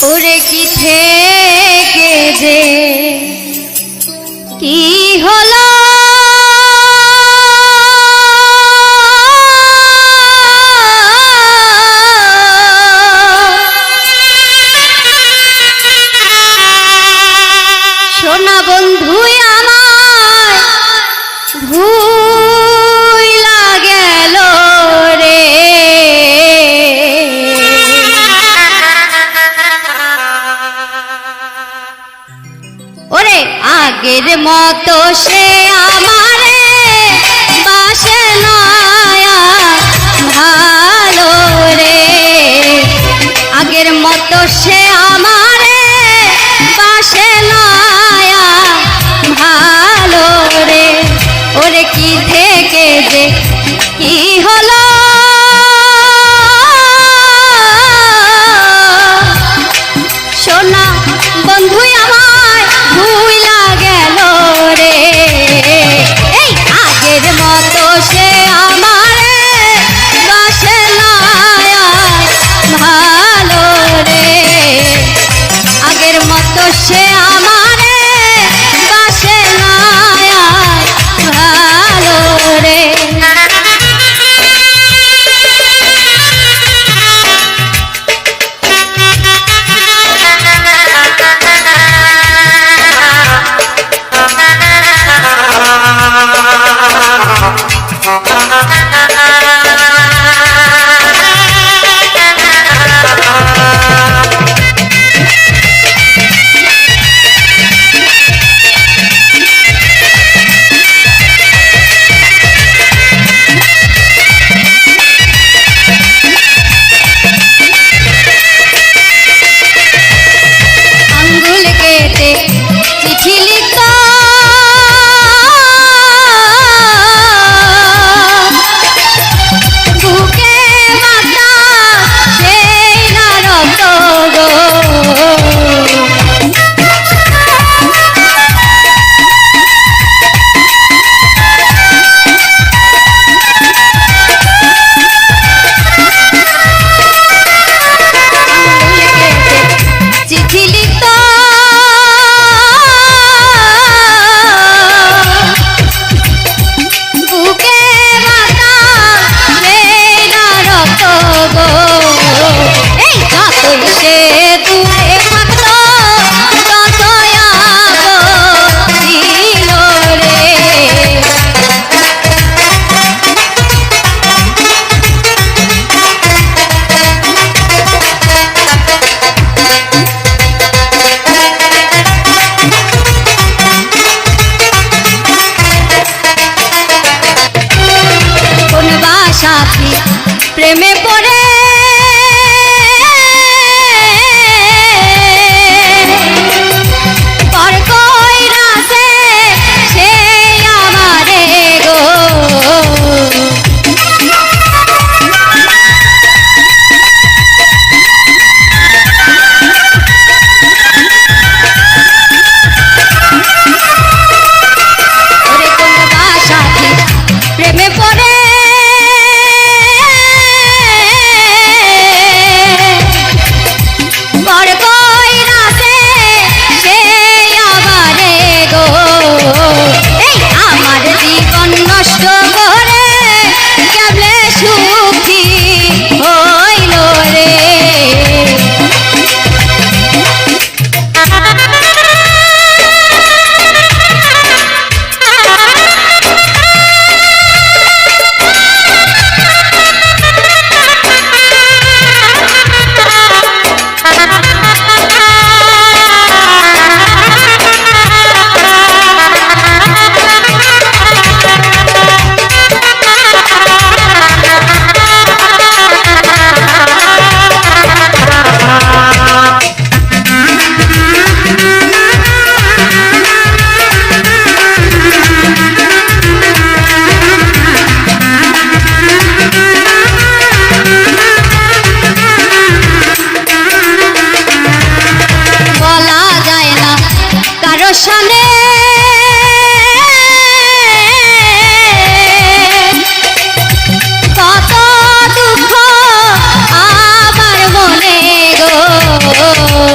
ওরে কি থেকে যে কি হলো সোনা বন্ধু আমার ভুইলা গেল রে ওরে আগের মতো সে আমারে বাসে না ভালো রে আগের মতো সে আমারে বাসে না ভালো রে ওরে কি থেকে যে কি হলো সোনা বন্ধু আমার ভুইলা গেল রে এই আগের মতো সে আমারে বাসে না ভালো রে আগের মতো সে আমারে বাসে না ভালো রে প্রেমে পড়ে পর কইরাছে সে আমারে গো ওরে কোন বাসাতে প্রেমে পড়ে শানে কত দুঃখ আমার মনে গো